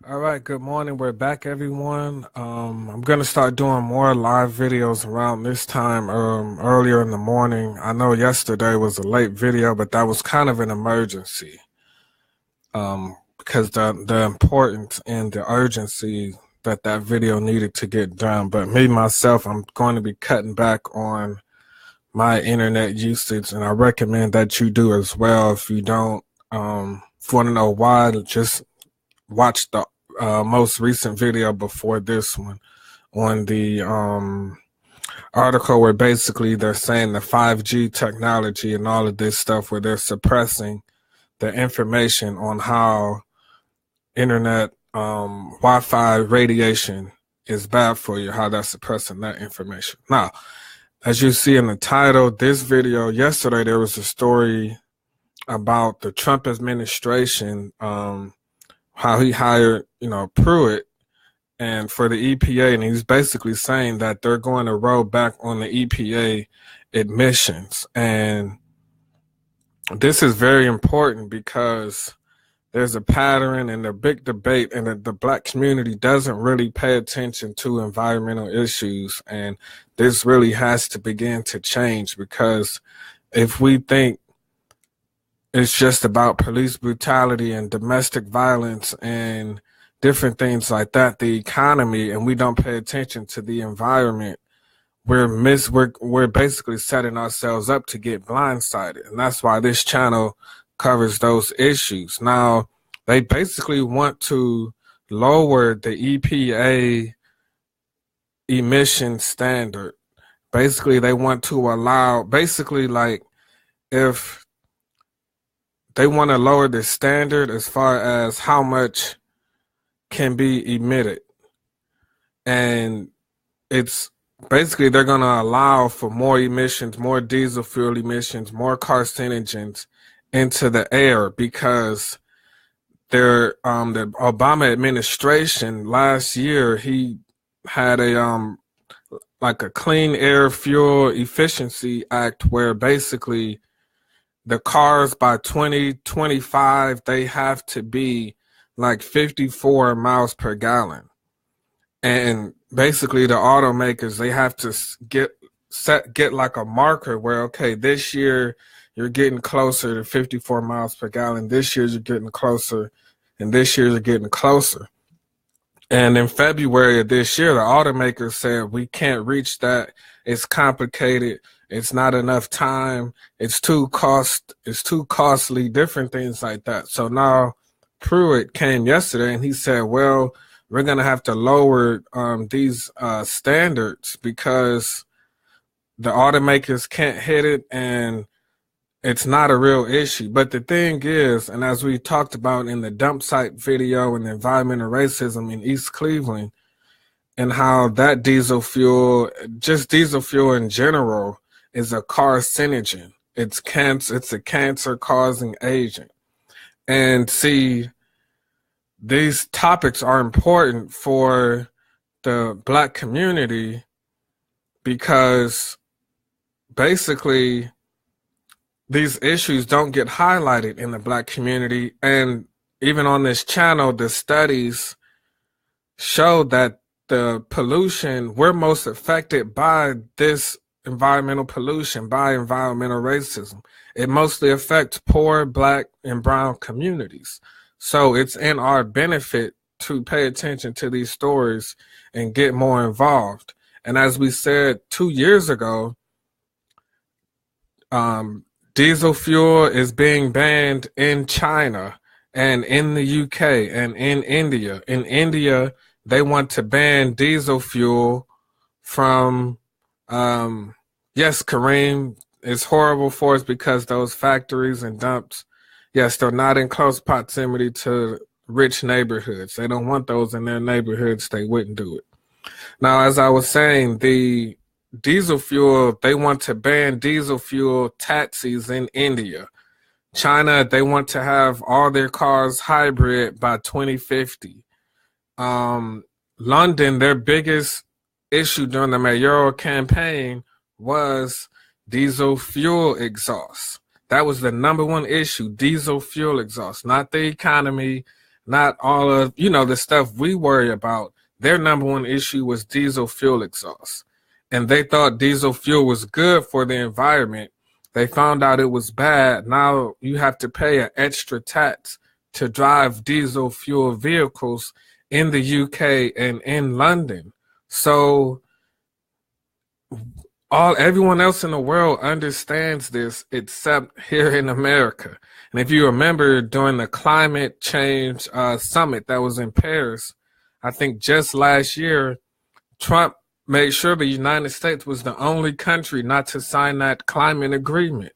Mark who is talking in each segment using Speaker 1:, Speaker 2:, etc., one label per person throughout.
Speaker 1: All right, good morning. We're back, everyone. I'm going to start doing more live videos around this time earlier in the morning. I know yesterday was a late video, but that was kind of an emergency because the importance and the urgency that video needed to get done. But me, myself, I'm going to be cutting back on my internet usage, and I recommend that you do as well. If you don't, if you want to know why, just watch the most recent video before this one on the article where basically they're saying the 5G technology and all of this stuff where they're suppressing the information on how internet Wi-Fi radiation is bad for you, how that's suppressing that information. Now, as you see in the title, this video, yesterday there was a story about the Trump administration, how he hired, Pruitt and for the EPA, and he's basically saying that they're going to roll back on the EPA emissions. And this is very important because there's a pattern and a big debate, and the Black community doesn't really pay attention to environmental issues. And this really has to begin to change, because if we think it's just about police brutality and domestic violence and different things like that, the economy, and we don't pay attention to the environment, we're basically setting ourselves up to get blindsided. And that's why this channel covers those issues. Now, they basically want to lower the EPA emission standard. Basically, they want to allow, if they want to lower the standard as far as how much can be emitted. And it's basically they're going to allow for more emissions, more diesel fuel emissions, more carcinogens into the air, because the Obama administration last year, he had a Clean Air Fuel Efficiency Act where basically the cars by 2025, they have to be like 54 miles per gallon. And basically the automakers, they have to get like a marker where, okay, this year you're getting closer to 54 miles per gallon. This year you're getting closer, and this year you're getting closer. And in February of this year, the automakers said, we can't reach that. It's complicated. It's not enough time. It's too costly, different things like that. So now Pruitt came yesterday and he said, well, we're going to have to lower these standards because the automakers can't hit it, and it's not a real issue. But the thing is, and as we talked about in the dump site video and environmental racism in East Cleveland, and how that diesel fuel, just diesel fuel in general, is a carcinogen. It's a cancer-causing agent. And see, these topics are important for the Black community because basically these issues don't get highlighted in the Black community. And even on this channel, the studies show that the pollution, we're most affected by this environmental pollution, by environmental racism. It mostly affects poor Black and brown communities. So it's in our benefit to pay attention to these stories and get more involved. And as we said 2 years ago, diesel fuel is being banned in China and in the UK and in India. In India, they want to ban diesel fuel from, yes, Kareem, it's horrible for us because those factories and dumps, yes, they're not in close proximity to rich neighborhoods. They don't want those in their neighborhoods. They wouldn't do it. Now, as I was saying, the diesel fuel, they want to ban diesel fuel taxis in India. China, they want to have all their cars hybrid by 2050. London, their biggest issue during the mayoral campaign was diesel fuel exhaust. That was the number one issue, diesel fuel exhaust, not the economy, not all of, the stuff we worry about. Their number one issue was diesel fuel exhaust. And they thought diesel fuel was good for the environment. They found out it was bad. Now you have to pay an extra tax to drive diesel fuel vehicles in the UK and in London. So everyone else in the world understands this except here in America. And if you remember during the climate change summit that was in Paris, I think just last year, Trump made sure the United States was the only country not to sign that climate agreement.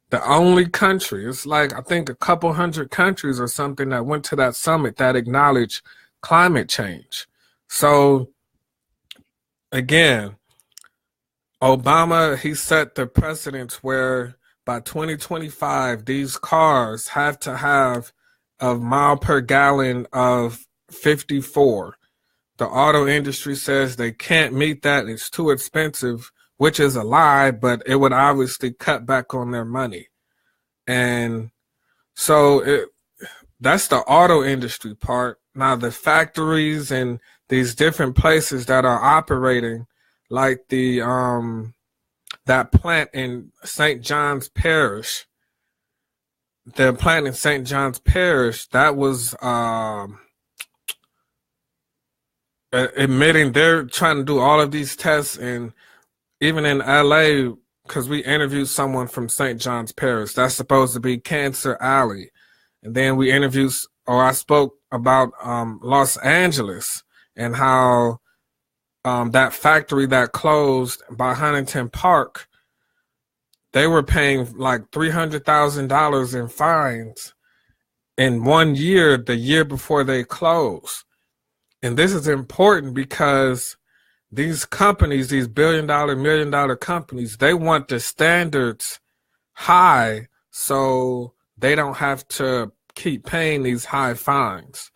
Speaker 1: The only country. It's like, I think a couple hundred countries or something that went to that summit that acknowledged climate change. So again, Obama, he set the precedence where by 2025, these cars have to have a mile per gallon of 54. The auto industry says they can't meet that. It's too expensive, which is a lie, but it would obviously cut back on their money. And so that's the auto industry part. Now the factories and these different places that are operating, like the that plant in St. John's Parish, the plant in St. John's Parish, that was admitting they're trying to do all of these tests. And even in LA, because we interviewed someone from St. John's Parish, that's supposed to be Cancer Alley. And then I spoke about Los Angeles and how that factory that closed by Huntington Park, they were paying like $300,000 in fines in 1 year, the year before they closed. And this is important because these companies, these billion-dollar, million-dollar companies, they want the standards high so they don't have to keep paying these high fines.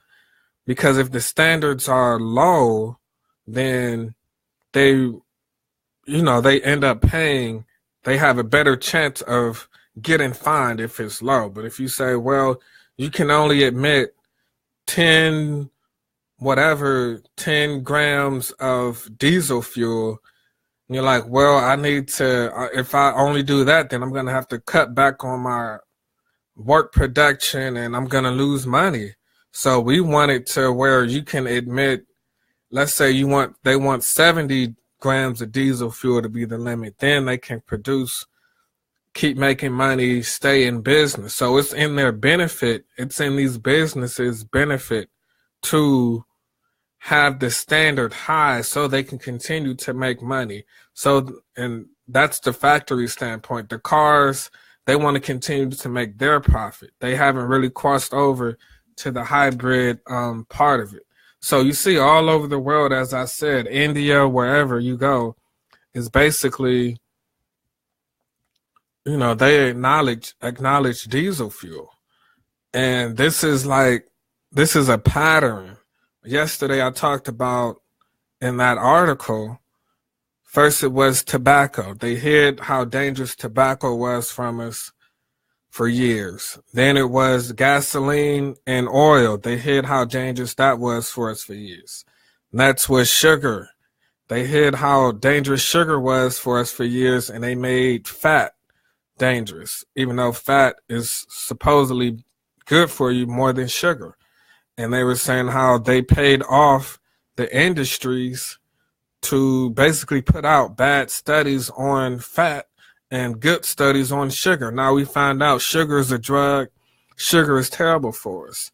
Speaker 1: Because if the standards are low, then they end up paying, they have a better chance of getting fined if it's low. But if you say, well, you can only admit 10 grams of diesel fuel, and you're like, well, I need to, if I only do that, then I'm going to have to cut back on my work production and I'm going to lose money. So we want it to where you can admit, let's say they want 70 grams of diesel fuel to be the limit. Then they can produce, keep making money, stay in business. So it's in their benefit. It's in these businesses' benefit to have the standard high so they can continue to make money. So, and that's the factory standpoint. The cars, they want to continue to make their profit. They haven't really crossed over to the hybrid part of it. So you see all over the world, as I said, India, wherever you go, is basically, they acknowledge diesel fuel. And this is a pattern. Yesterday I talked about in that article, first it was tobacco. They hid how dangerous tobacco was from us for years. Then it was gasoline and oil. They hid how dangerous that was for us for years. Next was sugar. They hid how dangerous sugar was for us for years, and they made fat dangerous, even though fat is supposedly good for you more than sugar. And they were saying how they paid off the industries to basically put out bad studies on fat and good studies on sugar. Now we find out sugar is a drug. Sugar is terrible for us.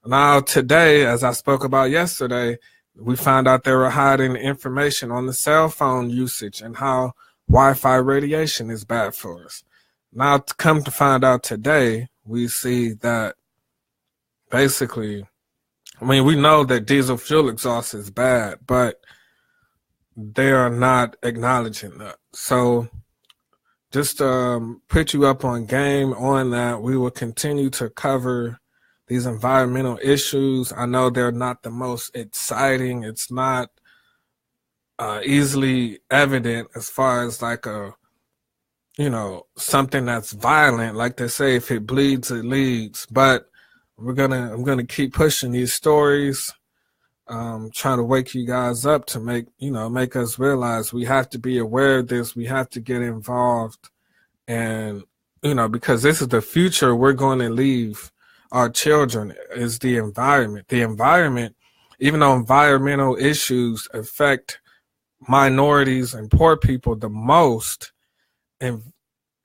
Speaker 1: Now today, as I spoke about yesterday, we found out they were hiding information on the cell phone usage and how Wi-Fi radiation is bad for us. Now to come to find out today, we see that basically, we know that diesel fuel exhaust is bad, but they are not acknowledging that. So just to put you up on game on that, we will continue to cover these environmental issues. I know they're not the most exciting. It's not easily evident as far as like something that's violent. Like they say, if it bleeds, it leads. But I'm gonna keep pushing these stories, trying to wake you guys up to make us realize we have to be aware of this. We have to get involved, and because this is the future we're going to leave our children, is the environment. The environment, even though environmental issues affect minorities and poor people the most, and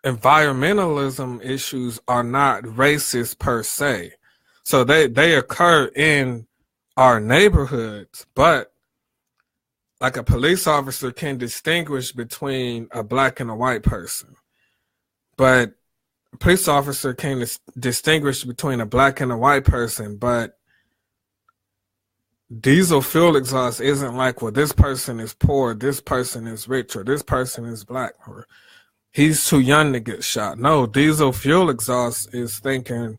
Speaker 1: environmentalism issues are not racist per se. So they occur in our neighborhoods, but like a police officer can distinguish between a black and a white person, but a police officer can distinguish between a black and a white person, but diesel fuel exhaust isn't like, well, this person is poor, this person is rich, or this person is black, or he's too young to get shot. No, diesel fuel exhaust is thinking,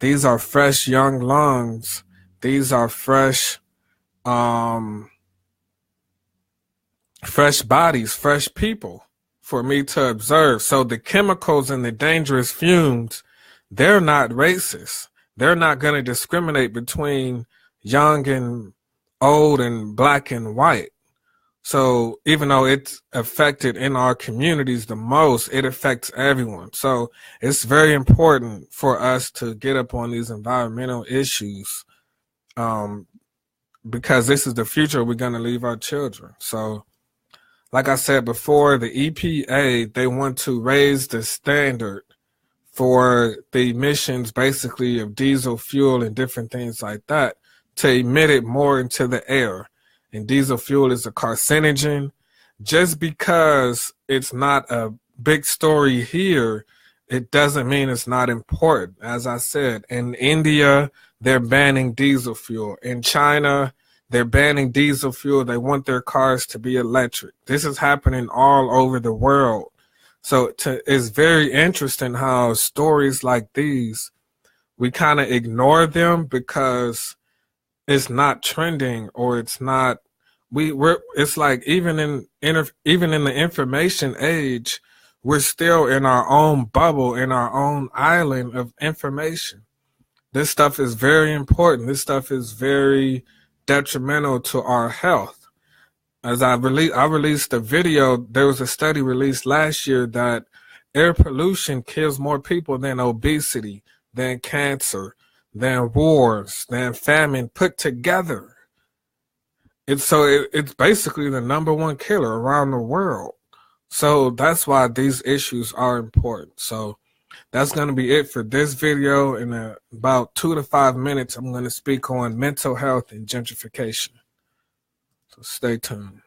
Speaker 1: these are fresh young lungs, these are fresh fresh bodies, fresh people for me to observe. So the chemicals and the dangerous fumes, they're not racist. They're not going to discriminate between young and old and black and white. So even though it's affected in our communities the most, it affects everyone. So it's very important for us to get up on these environmental issues, because this is the future we're going to leave our children. So like I said before, the EPA, they want to raise the standard for the emissions basically of diesel fuel and different things like that, to emit it more into the air. And diesel fuel is a carcinogen. Just because it's not a big story here, it doesn't mean it's not important. As I said, in India, they're banning diesel fuel. In China, they're banning diesel fuel. They want their cars to be electric. This is happening all over the world. So it's very interesting how stories like these, we kind of ignore them because it's not trending, or it's not. It's like even in the information age, we're still in our own bubble, in our own island of information. This stuff is very important. This stuff is very detrimental to our health. As I released a video, there was a study released last year that air pollution kills more people than obesity, than cancer, than wars, than famine put together. It's basically the #1 killer around the world. So that's why these issues are important. So that's going to be it for this video. In about 2 to 5 minutes, I'm going to speak on mental health and gentrification. So stay tuned.